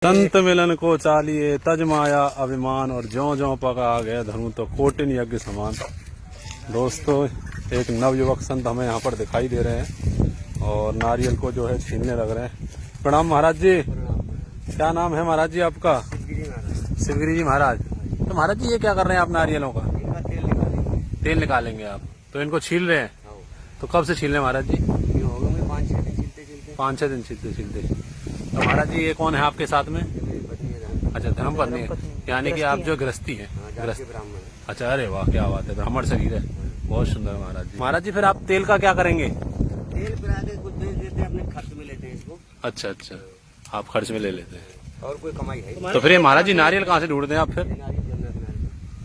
संत मिलन को चालिए तज माया अभिमान और ज्यों ज्यों पका आ गए धनु तो कोटिन यज्ञ समान। दोस्तों एक नवयुवक संत हमें यहाँ पर दिखाई दे रहे हैं और नारियल को जो है छीनने लग रहे हैं। प्रणाम महाराज जी। क्या नाम है महाराज जी आपका? शिवगिरी जी महाराज। तो महाराज जी ये क्या कर रहे हैं आप नारियलों का? तेल निकालेंगे आप, तो इनको छील रहे हैं। तो कब से छील रहे हैं महाराज जी? 5-6 दिन छीलते। तो महाराज जी ये कौन है आपके साथ में? अच्छा धर्मपत्नी है, यानी कि आप जो गृहस्थी हैं। ब्राह्मण। अच्छा, अरे वाह क्या बात है, ब्राह्मण शरीर है, बहुत सुंदर महाराज जी। महाराज जी फिर आप तेल का क्या करेंगे? तेल पिला के कुछ बेच देते हैं, अपने खर्च में लेते हैं इसको। अच्छा, आप खर्च में ले लेते हैं और कोई कमाई है? तो फिर ये महाराज जी नारियल कहाँ से ढूंढते हैं आप फिर?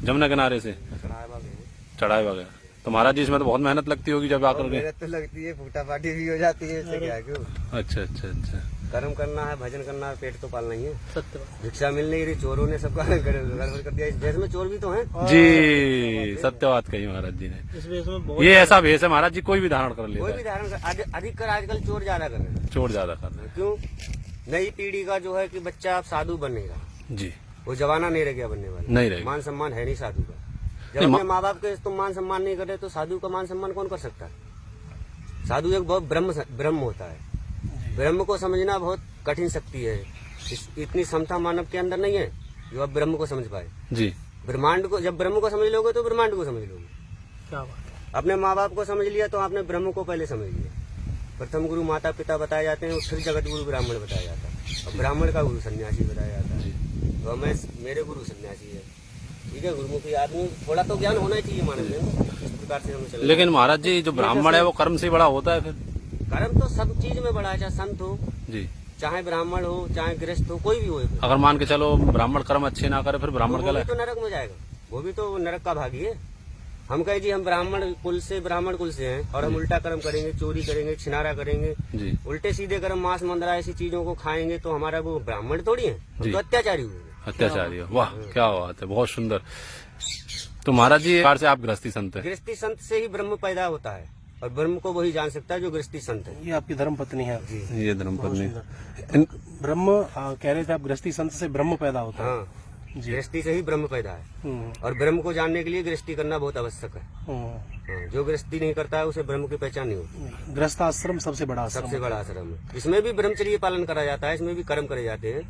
जमुना किनारे से चढ़ाए वगैरह। तो महाराज जी इसमें तो बहुत मेहनत लगती होगी जब आकर के। मेहनत तो लगती है, फूटा फाटी भी हो जाती है, इससे क्या क्यों। अच्छा। कर्म करना है, भजन करना है, पेट तो पालना ही है। सत्य। भिक्षा मिल नहीं रही, चोरों ने सबका गड़बड़ कर दिया। इस देश में चोर भी तो हैं। जी सत्य बात कही महाराज जी ने। ये ऐसा भेष है महाराज जी, कोई भी धारण कर लेता है। कोई भी धारण कर, अधिकतर आजकल चोर ज्यादा कर रहे हैं। चोर ज्यादा कर रहे हैं। क्यों? नई पीढ़ी का जो है कि बच्चा अब साधु बनेगा जी, वो जमाना नहीं रह गया बनने वाला। नहीं रहेगा। मान सम्मान है नहीं साधु का। जब अपने माँ बाप के तुम मान सम्मान नहीं कर रहे तो साधु का मान सम्मान कौन कर सकता है? साधु एक बहुत ब्रह्म होता है। ब्रह्म को समझना बहुत कठिन शक्ति है। इतनी क्षमता मानव के अंदर नहीं है जो आप ब्रह्म को समझ पाए जी। ब्रह्मांड को जब ब्रह्म को समझ लोगे तो ब्रह्मांड को समझ लोगे। क्या बात है। अपने माँ बाप को समझ लिया तो आपने ब्रह्म को पहले समझ लिया। प्रथम गुरु माता पिता बताए जाते हैं, फिर जगत गुरु ब्राह्मण बताया जाता है, और ब्राह्मण का गुरु सन्यासी बताया जाता है। तो हमें मेरे गुरु सन्यासी है, ठीक है। गुरुमुखी आदमी थोड़ा तो ज्ञान होना चाहिए मानव में, इस प्रकार से हमें चलना। लेकिन महाराज जी जो ब्राह्मण है वो कर्म से बड़ा होता है। फिर कर्म तो सब चीज में बड़ा है, चाहे संत हो जी, चाहे ब्राह्मण हो, चाहे गृहस्थ हो, कोई भी हो। अगर मान के चलो ब्राह्मण कर्म अच्छे ना करे फिर ब्राह्मण वो क्या भी तो नरक में जाएगा, वो भी तो नरक का भागी है। हम कहे जी हम ब्राह्मण कुल से हैं और हम उल्टा कर्म करेंगे, चोरी करेंगे, छिनारा करेंगे जी, उल्टे सीधे कर्म, मांस मंदरा ऐसी चीजों को खाएंगे तो हमारा वो ब्राह्मण थोड़ी है, जी। तो अत्याचारी हुए। अत्याचारी है। वाह क्या बात है, बहुत सुंदर। तो महाराज जी से आप गृहस्थी संत है। गृहस्थी संत से ही ब्रह्म पैदा होता है और ब्रह्म को वही जान सकता है जो गृहस्थी संत है। ये आपकी धर्म पत्नी है जी। ये धर्मपत्नी। ब्रह्म कह रहे थे आप, गृहस्थी संत से ब्रह्म पैदा होता है। हाँ, गृहस्थी से ही ब्रह्म पैदा है और ब्रह्म को जानने के लिए गृहस्थी करना बहुत आवश्यक है। हाँ, जो गृहस्थी नहीं करता है उसे ब्रह्म की पहचान नहीं होती। गृहस्थ आश्रम सबसे बड़ा आश्रम है। इसमें भी ब्रह्मचर्य पालन करा जाता है, इसमें भी कर्म करे जाते हैं,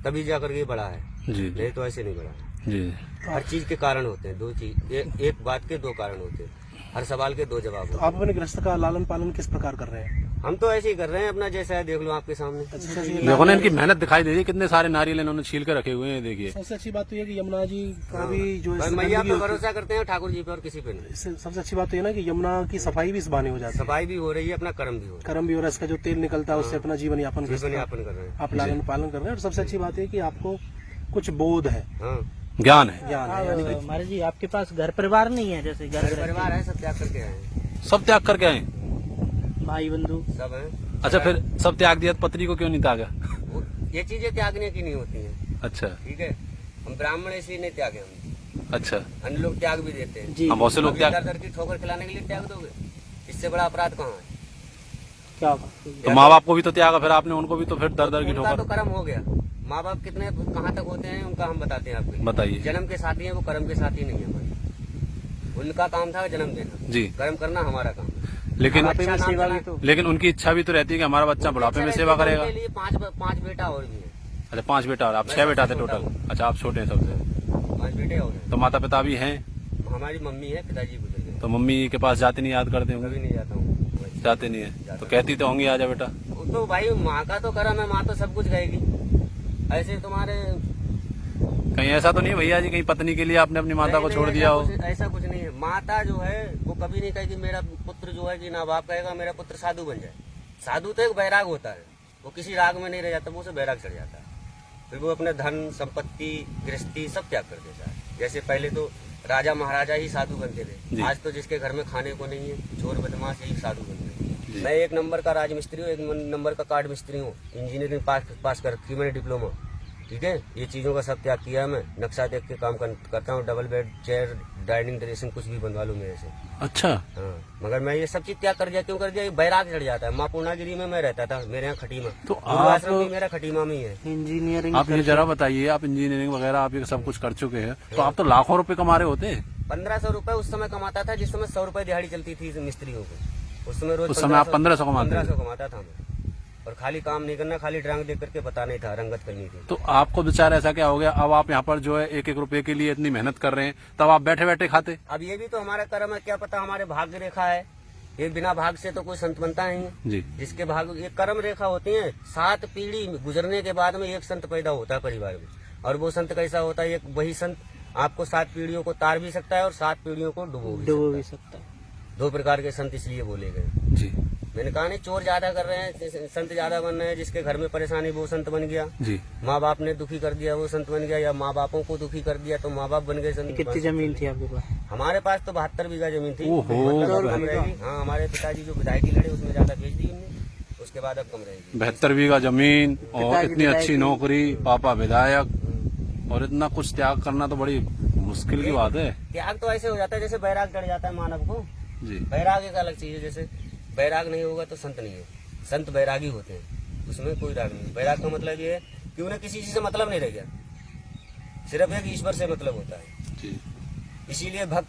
तभी जाकर ये बड़ा है जी, नहीं तो ऐसे नहीं बड़ा है जी। हर चीज के कारण होते हैं, दो चीज, एक बात के दो कारण होते हैं, हर सवाल के दो जवाब होते हैं। आप अपने गृहस्थ का लालन पालन किस प्रकार कर रहे हैं? हम तो ऐसे ही कर रहे हैं, अपना जैसा है देख लो आपके सामने। देखो ना इनकी मेहनत दिखाई दे रही है, कितने सारे नारियल इन्होंने छील के रखे हुए हैं। देखिए सबसे अच्छी बात तो ये कि यमुना जी का भी जो बस मैया पे भरोसा करते हैं, ठाकुर जी पे और किसी पे नहीं। सबसे अच्छी बात तो ये ना कि यमुना की सफाई भी इस बहाने हो जाती है। सफाई भी हो रही है, अपना कर्म भी हो रहा कर्म भी हो रहा है, इसका जो तेल निकलता है उससे अपना जीवन यापन है, जीवन यापन कर रहे हैं। आप लालन पालन कर रहे हैं। और सबसे अच्छी बात है कि आपको कुछ बोध है, हाँ ज्ञान है। ज्ञान है। महाराज जी आपके पास घर परिवार नहीं है? जैसे घर परिवार है, सब त्याग करके आए हैं, सब त्याग करके आए, भाई बंधु सब है। अच्छा फिर सब त्याग दिया तो पत्नी को क्यों नहीं त्यागा? ये चीजें त्यागने की नहीं होती हैं। अच्छा ठीक है, हम ब्राह्मण इसलिए नहीं त्यागे हम। अच्छा, अन्य लोग त्याग भी देते हैं। जी। हाँ, बहुत से लोग त्याग। दर की ठोकर खिलाने के लिए त्याग दोगे, इससे बड़ा अपराध कहाँ है? क्या तो माँ बाप को भी तो त्यागा फिर आपने, उनको भी तो फिर दर की उनका तो ठोकर। कर्म हो गया। माँ बाप कितने कहाँ तक होते हैं उनका हम बताते हैं आपके लिए। बताइए। जन्म के साथी हैं वो, कर्म के साथी नहीं है हमारे। उनका काम था जन्म देना जी, कर्म करना हमारा काम। लेकिन अच्छा नाम चला तो लेकिन उनकी इच्छा भी तो रहती है कि हमारा बच्चा बुढ़ापे में सेवा करेगा। उनके लिए पांच बेटा और भी है। अच्छा 5 बेटा, और आप 6 बेटा थे टोटल? अच्छा आप छोटे हैं सबसे। 5 बेटे और हैं। तो माता पिता भी हैं? हमारी मम्मी है, पिताजी गुजर गए। तो मम्मी के पास जाते नहीं, याद करते कभी होंगे? नहीं जाता हूँ। जाते नहीं है तो कहती तो होंगी आजा बेटा। वो तो भाई माँ का तो कर्म है, माँ तो सब कुछ कहेगी। ऐसे तुम्हारे कहीं ऐसा तो नहीं भैया जी, कहीं पत्नी के लिए आपने अपनी माता को छोड़ दिया हो? ऐसा कुछ नहीं है। माता जो है वो कभी नहीं कहेगी मेरा पुत्र जो है कि ना बाप कहेगा मेरा पुत्र साधु बन जाए। साधु तो एक बैराग होता है, वो किसी राग में नहीं रह जाता, वो उसे बैराग चढ़ जाता है। फिर वो अपने धन संपत्ति गृहस्थी सब त्याग कर देता है। जैसे पहले तो राजा महाराजा ही साधु बनते थे, आज तो जिसके घर में खाने को नहीं है चोर बदमाश यही साधु बन गए। मैं 1 नंबर का राजमिस्त्री हूँ, 1 नंबर का कार्ड मिस्त्री हूँ, इंजीनियरिंग पास कर रखी मैंने डिप्लोमा। ठीक है, ये चीजों का सब त्याग किया मैं। नक्शा देख के काम करता हूँ। Double bed, chair, dining, dressing कुछ भी बनवा लूँ मेरे से। अच्छा। हाँ, मगर मैं ये सब चीज त्याग कर दिया। क्यों कर दिया? ये बैराग चढ़ जाता है। माँ पूर्णागिरी में मैं रहता था, मेरे यहाँ खटीमा, तो आश्रम भी मेरा खटीमा में ही है। इंजीनियरिंग आप ये जरा बताइए, आप इंजीनियरिंग वगैरह आप ये सब कुछ कर चुके हैं, तो आप तो लाखों रुपए कमा रहे होते। 1500 रुपए उस समय कमाता था, जिस समय 100 रुपए दिहाड़ी चलती थी मिस्त्रियों को। उस समय रोज उस समय आप 1500 कमाते थे। 1500 कमाता था मैं। और खाली काम नहीं करना, खाली ड्रांग देख करके पता नहीं था, रंगत करनी थी। तो आपको बेचारा ऐसा क्या हो गया, अब आप यहाँ पर जो है एक एक रुपए के लिए इतनी मेहनत कर रहे हैं, तब आप बैठे बैठे खाते। अब ये भी तो हमारा कर्म है, क्या पता हमारे भाग्य रेखा है। ये बिना भाग से तो कोई संत बनता नहीं है। जी। जिसके भाग, ये कर्म रेखा होती है। 7 पीढ़ी गुजरने के बाद में एक संत पैदा होता है परिवार में। और वो संत कैसा होता है? वही संत आपको 7 पीढ़ियों को तार भी सकता है और 7 पीढ़ियों को डुबो भी सकता है। 2 प्रकार के संत इसलिए बोले गए। जी। मैंने कहा नहीं, चोर ज्यादा कर रहे हैं, संत ज्यादा बन रहे हैं। जिसके घर में परेशानी वो संत बन गया। जी। माँ बाप ने दुखी कर दिया वो संत बन गया, या माँ बापों को दुखी कर दिया तो माँ बाप बन गए संत। कितनी जमीन थी आपके पास? हमारे पास तो 72 बीघा जमीन थी। ओहो। मतलब अब कम रहेगी। हाँ, हमारे पिताजी जो विधायकी लड़े उसमें ज्यादा बेच दी हमने, उसके बाद अब कम रहेगी। 72 बीघा जमीन और इतनी अच्छी नौकरी, पापा विधायक, और इतना कुछ त्याग करना तो बड़ी मुश्किल की बात है। त्याग तो ऐसे हो जाता है जैसे बैराग चढ़ जाता है मानव को। जी। बैराग एक अलग चीज है। जैसे बैराग नहीं होगा तो संत नहीं है। संत बैरागी होते हैं, उसमें कोई राग नहीं। बैराग का मतलब ये है कि उन्हें किसी चीज से मतलब नहीं रह गया, सिर्फ एक ईश्वर से मतलब होता है। जी। इसीलिए भक्त।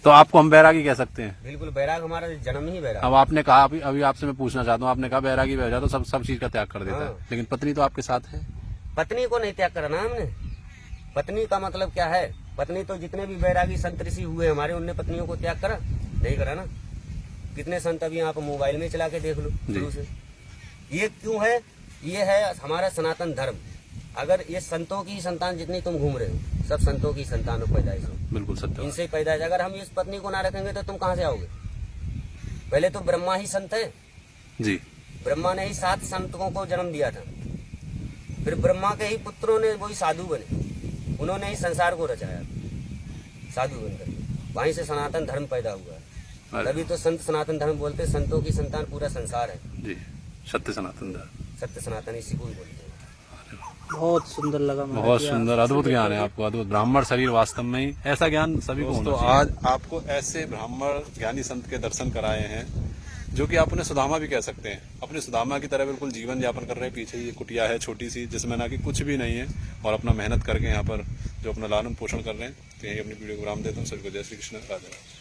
तो आपको हम बैरागी कह सकते हैं। बिल्कुल, बैराग हमारा जन्म ही बैराग। अब आपने कहा, अभी आपसे मैं पूछना चाहता हूँ, आपने कहा बैरागी बैठ जाता तो सब चीज का त्याग कर देता है, हाँ। लेकिन पत्नी तो आपके साथ है। पत्नी को नहीं त्याग करना हमने। पत्नी का मतलब क्या है? पत्नी तो जितने भी बैरागी संत ऋषि हुए हमारे, उनने पत्नियों को त्याग करा नहीं करा ना। कितने संत अभी आप मोबाइल में चला के देख लो शुरू से। ये क्यों है? ये है हमारा सनातन धर्म। अगर ये संतों की संतान जितनी तुम घूम रहे हो, सब संतों की संतान पैदाइश हो। बिल्कुल सत्य। इनसे पैदाइश। अगर हम इस पत्नी को ना रखेंगे तो तुम कहाँ से आओगे? पहले तो ब्रह्मा ही संत है। जी। ब्रह्मा ने ही 7 संतों को जन्म दिया था। फिर ब्रह्मा के ही पुत्रों ने वही साधु बने, उन्होंने ही संसार को रचाया साधु बनकर। वहीं से सनातन धर्म पैदा हुआ है। तभी तो संत सनातन धर्म बोलते, संतों की संतान पूरा संसार है। जी। सत्य सनातन धर्म, सत्य सनातन इसी को ही बोलते हैं। बहुत सुंदर लगा। बहुत सुंदर, अद्भुत ज्ञान है आपको, अद्भुत। ब्राह्मण शरीर वास्तव में ही ऐसा ज्ञान सभी को होना चाहिए। आज आपको ऐसे ब्राह्मण ज्ञानी संत के दर्शन कराए हैं, जो कि आप उन्हें सुदामा भी कह सकते हैं। अपने सुदामा की तरह बिल्कुल जीवन यापन कर रहे हैं। पीछे ये कुटिया है छोटी सी, जिसमें ना कि कुछ भी नहीं है, और अपना मेहनत करके यहाँ पर जो अपना लालन पोषण कर रहे हैं। तो यही अपनी वीडियो को विराम देता हूँ। सभी को जय श्री कृष्ण, राधे राधे।